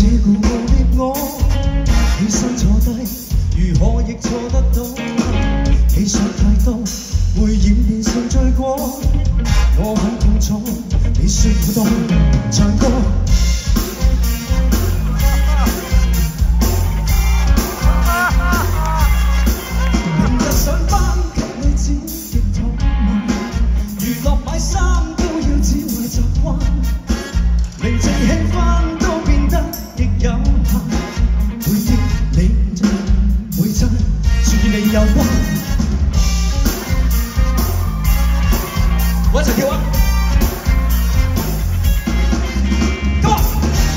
似故傲的我，起身坐低，如何亦錯得到。你想太多，會演變成罪過。我很痛楚，你說好多唱歌。明日上班給你剪極頭毛，娛樂買衫都要只為習慣，寧靜氣氛都變得極有限。回憶你就會真，全與你有關。我一齊跳啊！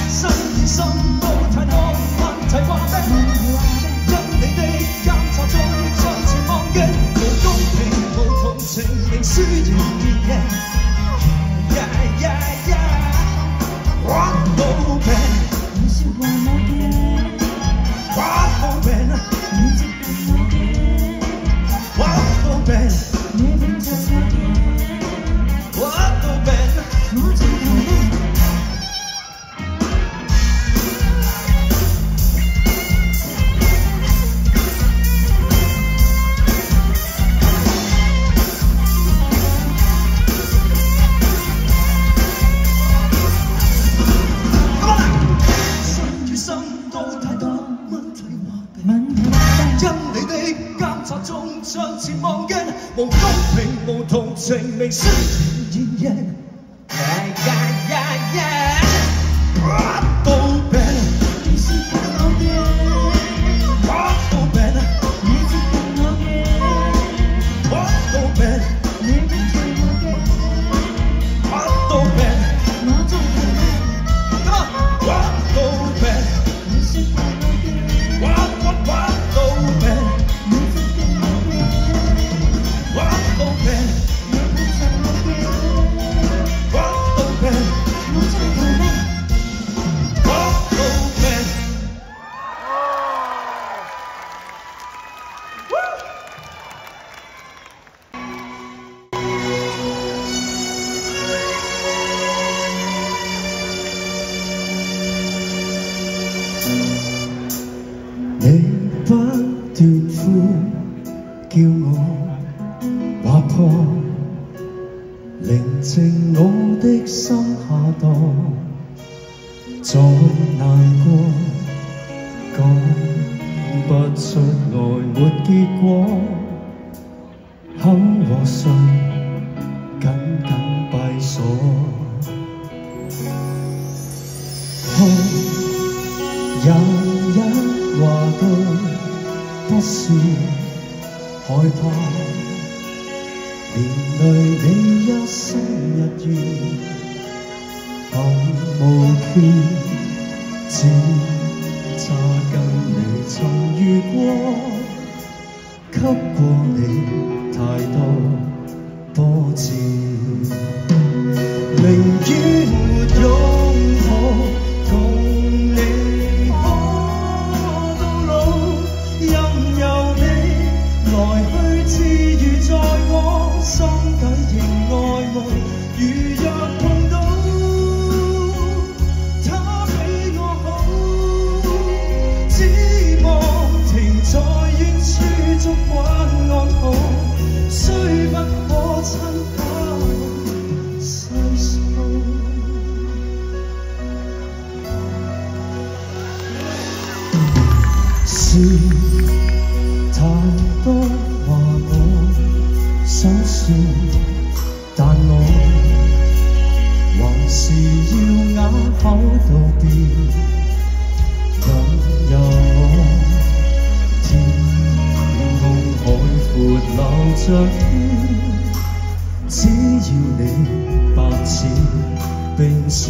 心與心都太多問題話的，因你的監察中將前望嘅無公平無同情，明輸贏贏。What no man？ 你說話我嘅 What no man？ 你接近我嘅 What no man？ 你永在我嘅 What no man？ 我最後呢？向前望嘅無公平無同情，明輸贏贏。What no man？ 你說服我嘅 What no man？ 你接近我嘅 What no man？ 你永在我嘅 What no man？ 我最後呢 What no man？ 你說服我嘅 What no man？ What no man？ 你永在我嘅 What no man？ 我最後呢 What no man？ 你不斷呼叫我劃破，寧靜我的心下墮，再難過講不出來沒結果，口和唇緊緊閉鎖，痛也一話都不是害怕，連累你一生日月後無缺，只差跟你曾遇過，給過你太多波折，寧願沒擁抱共你可到老，任由你來去自如在我心底仍愛慕，如若碰到他比我好，只望停在遠處燭光安好，雖不可親口細數。是太多話我想說，但我還是要啞口道別，任由我天空海闊流着圈，只要你白似冰雪，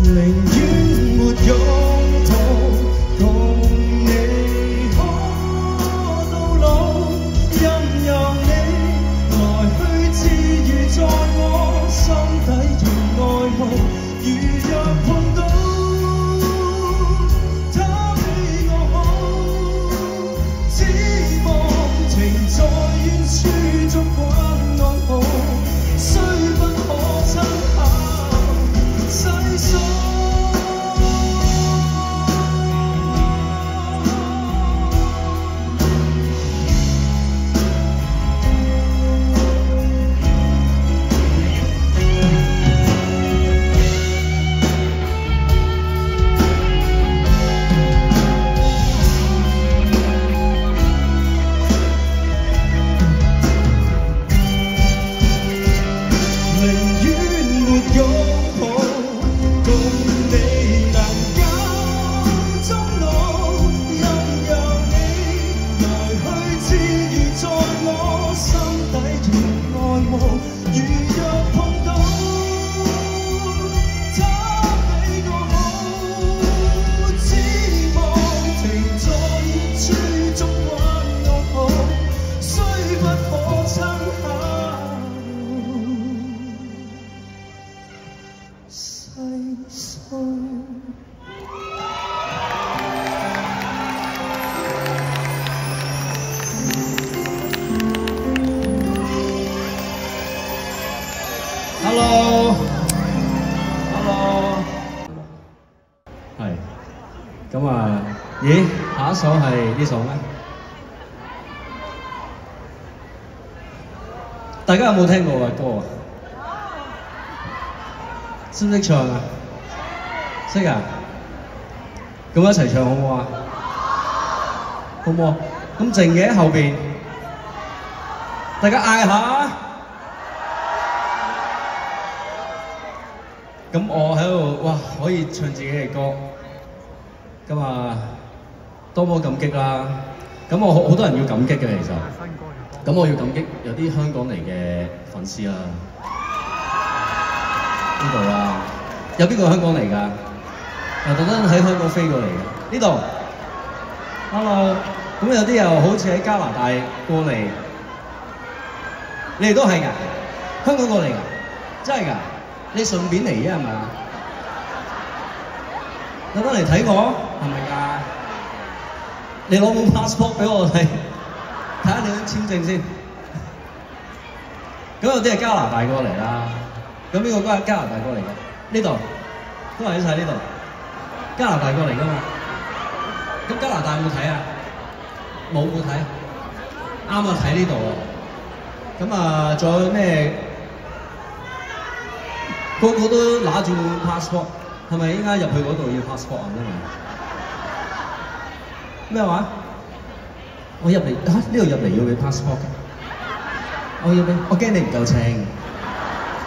寧願沒擁抱共你可到老，任由你來去自如在我心底仍愛慕，如若碰到他比我好，只望停在遠處燭光安好，雖不可親口數。Hello， 係，咁啊，咦，下一首係呢首咩？大家有冇聽過嘅歌啊？識唔識唱啊？識啊？咁一齊唱好唔好啊？好唔好？咁靜嘅喺後邊，大家嗌下。咁我喺度，哇，可以唱自己嘅歌，咁啊，多麼感激啦！咁我好多人要感激嘅其實，咁我要感激有啲香港嚟嘅粉絲啦。呢度啊，有邊個香港嚟㗎？特登喺香港飛過嚟嘅。呢度 ，hello， 咁有啲又好似喺加拿大過嚟，你哋都係㗎？香港過嚟㗎？真係㗎？你順便嚟啫係咪啊？特登嚟睇我係咪㗎？你攞本 passport 俾我睇，睇下你啲簽證先。咁有啲係加拿大過嚟啦。咁邊個都係加拿大過嚟嘅？呢度都係喺晒呢度，加拿大過嚟㗎嘛。咁加拿大有冇睇啊？冇睇，啱啊睇呢度啊。咁啊，仲有咩？個個都拿住本 passport， 係咪應該入去嗰度要 passport 啊？咩話？我入嚟呢度入嚟要俾 passport 嘅。我要俾，我驚你唔夠稱。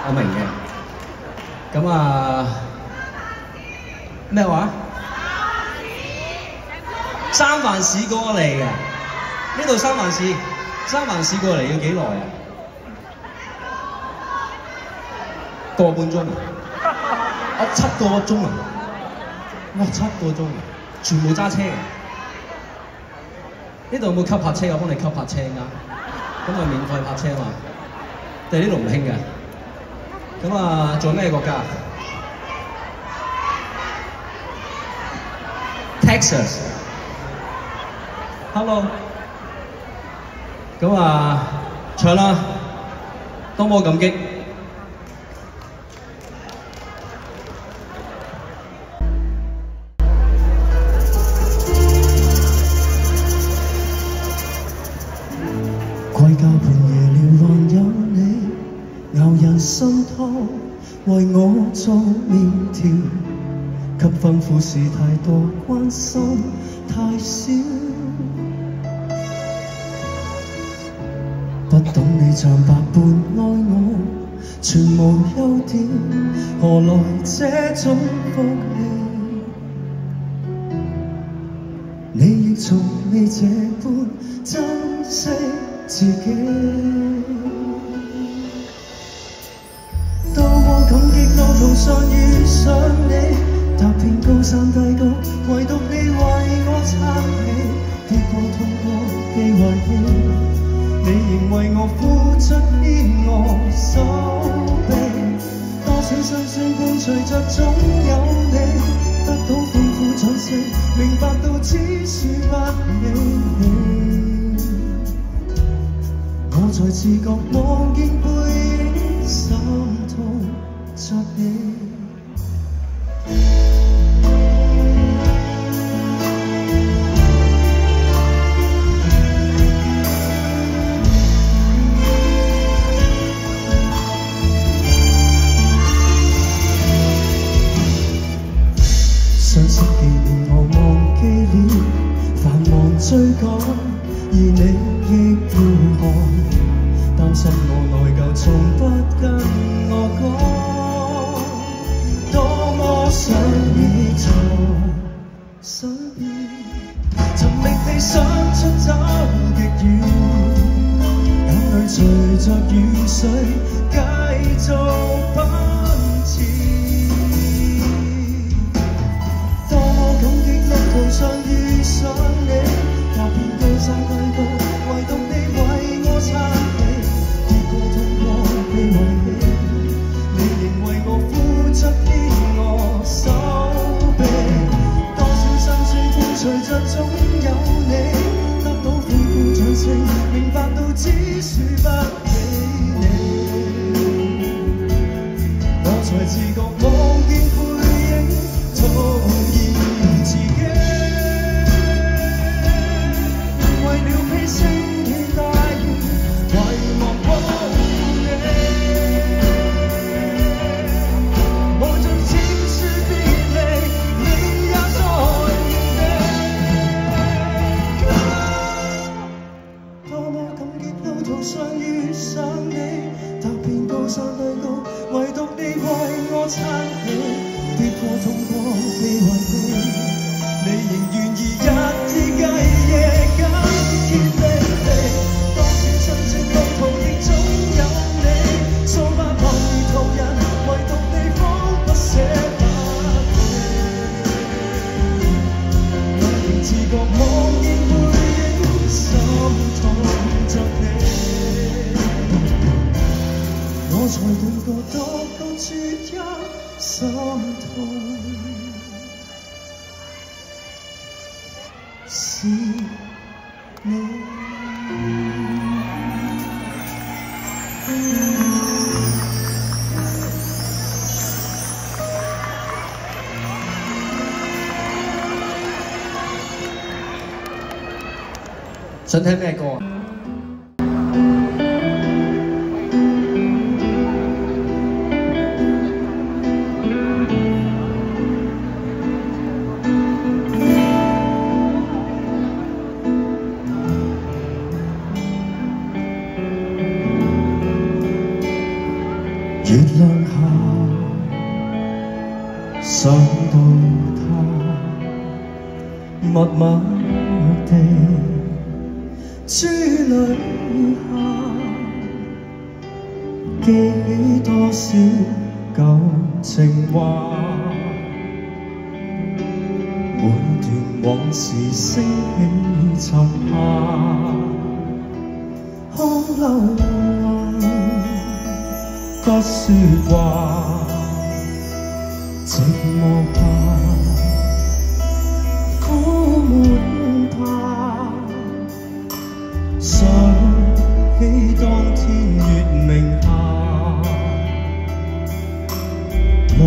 我明嘅。咁啊，咩話？三藩市過嚟嘅，呢度三藩市過嚟要幾耐啊？個半鐘啊！7個鐘啊！哇，7個鐘啊！全部揸車嘅。呢度有冇吸泊車？我幫你吸泊車㗎。咁啊，免費泊車嘛。但係呢度唔興嘅。咁啊，做咩國家 ？Texas。Hello。咁啊，唱啦，多麼感激。歸家半夜了，還有你，熬人心湯，為我做麵條，給吩咐時太多，關心太少。不懂你像百般愛我，全無優點，何來這種福氣？你亦從未這般珍惜自己，多麼感激路途上遇上你，踏遍高山低谷，唯獨你為我撐起，跌過痛過被遺棄，你仍為我付出牽我手臂，多少辛酸伴隨着總有你，得到豐富掌聲，明白到只是不理你。我才自覺望見背影，心痛着你。相識幾年我忘記了，繁忙追趕，而你亦要看。擔心我內疚，從不跟我講，多麼想你在身邊，尋覓你想出走極遠，眼淚隨着雨水繼續奔馳，多麼感激路途上遇上你，踏遍高山低谷，唯獨你為我撐起。被遺棄，你仍為我付出牽我過被遺棄，你仍願意日以繼夜緊貼你。當時盡情路途亦總有你，數百旁兒途人，唯獨你彷不捨不棄。那仍自覺茫然背影，心痛着你。我才對過多個絕一心痛，是你。想聽咩歌啊？月亮下，想到他，默默地珠淚下，記起多少舊情話，每段往事升起沉下，空流不說話，寂寞吧，苦悶吧，想起當天月明下，兩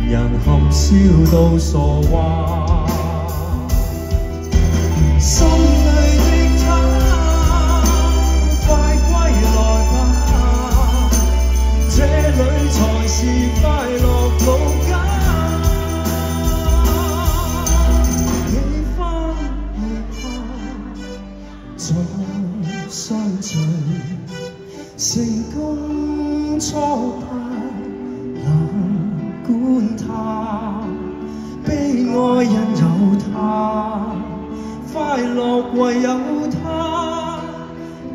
人含笑到傻話，心裏的他，快歸來吧，這裏才是快樂路家。你翻未下，再相聚，成功挫敗難管他，悲哀因有他，快樂唯有他，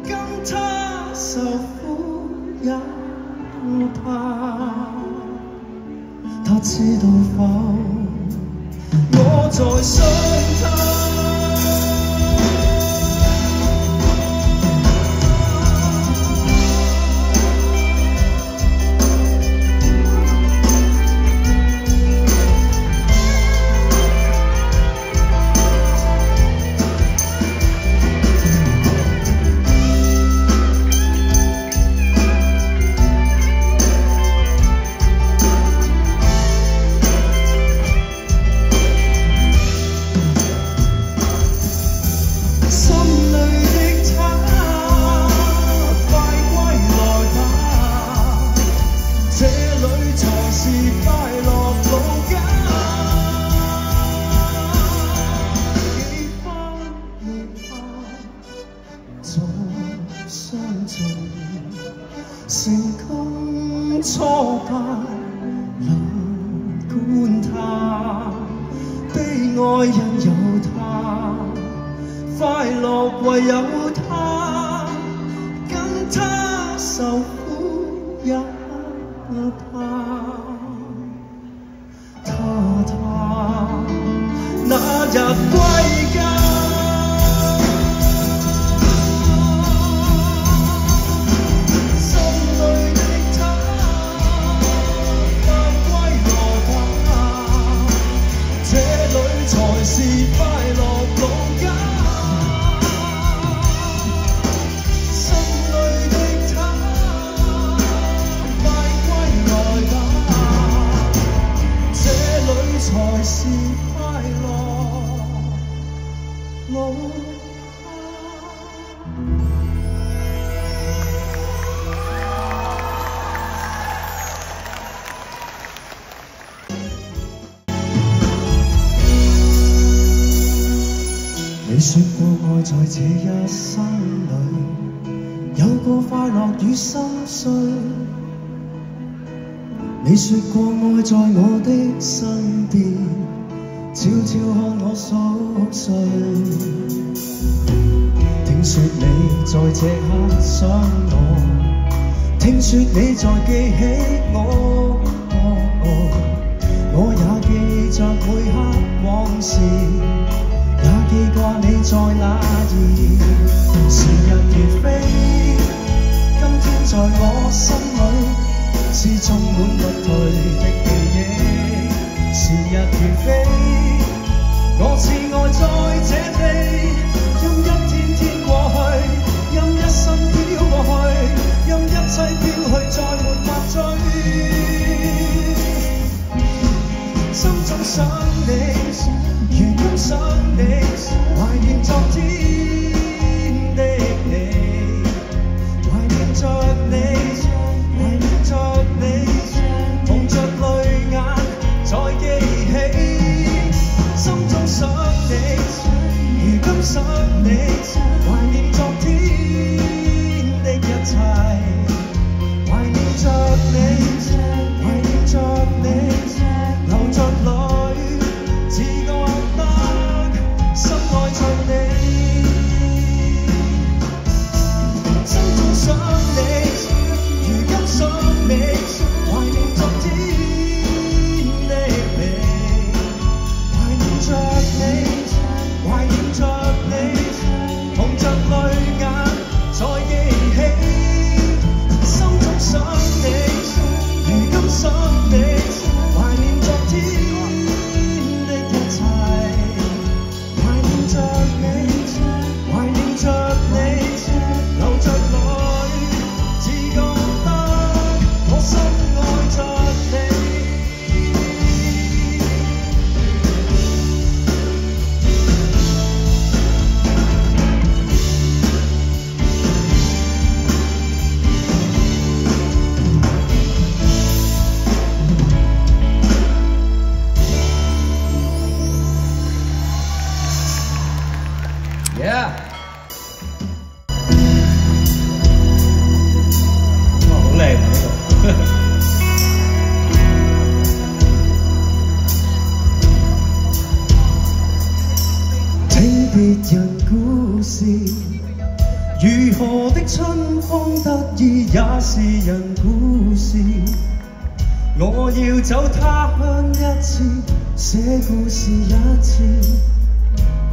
跟他受苦也怕，他知道否？我在想他。成功挫敗難管他，悲哀因有他，快樂唯有他，跟他受苦也怕。他那日歸家。是快樂路家，心裏的他，快歸來吧，這裏才是快樂路家。你說過愛在這一生裏有過快樂與心碎，你說過愛在我的身邊，悄悄看我熟睡。聽說你在這刻想我，聽說你在記起我，我也記着每刻往事，也記掛你在哪兒。時日如飛，今天在我心裏是充滿不退的記憶。時日如飛，我似愛在這地，任一天天過去，任一生飄過去，任一切飄去，再沒法追。心中想你，如今想你，懷念昨天的你，懷念着你，懷念着你，紅着淚眼再記起。心中想你，如今想你，懷念昨天的一切，懷念着你，懷念着你。流着淚，只覺得深愛着你。心中想你，如今想你，懷念昨天的你，懷念着你，懷念着你，紅着淚眼再記起。心中想你，如今想你。別人故事，如何的春風得意也是人故事。我要走他鄉一次，寫故事一次，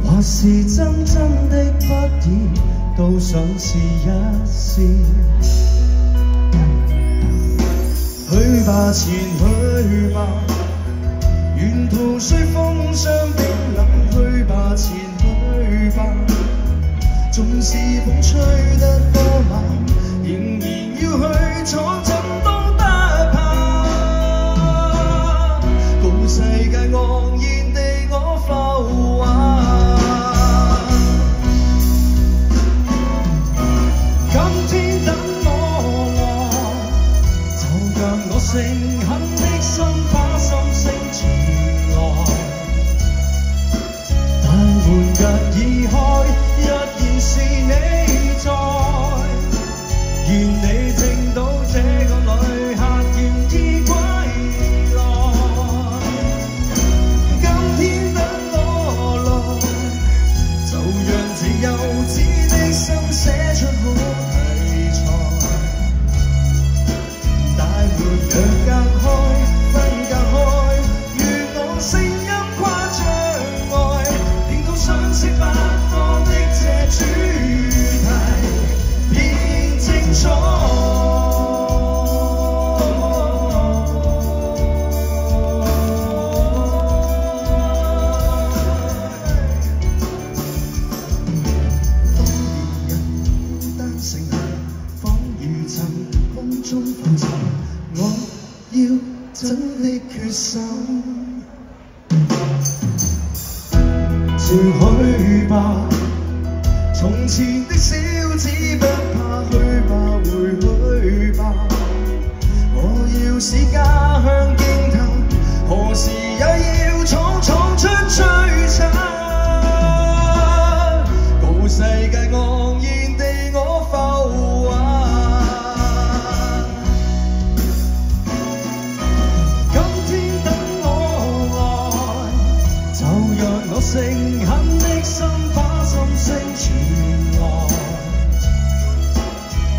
或是真真的不易，都想試一試。去吧，前去吧，沿途雖風霜冰冷，去吧，前去吧，縱使風吹得多猛，仍然要去闖，怎都不怕。共世界昂然地我浮華，今天等我來，就讓我誠懇的心把心聲傳來。但換日已開，若然是你在，願你聽到這個旅客願意歸來。今天等我來，就讓這幼稚的心寫出好題材。大門若隔開，分隔開，如我聲音跨障礙，令到相識八方的這主題變精彩。真的決心，前去吧，從前的小子不怕，去吧，回去吧。我要使家鄉驚嘆，何時也要闖闖出璀璨，告世界昂然地我浮華。誠懇的心把心聲傳來。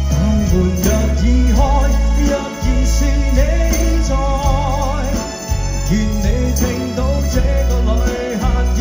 但門若已開，若然是你在，願你聽到這個旅客現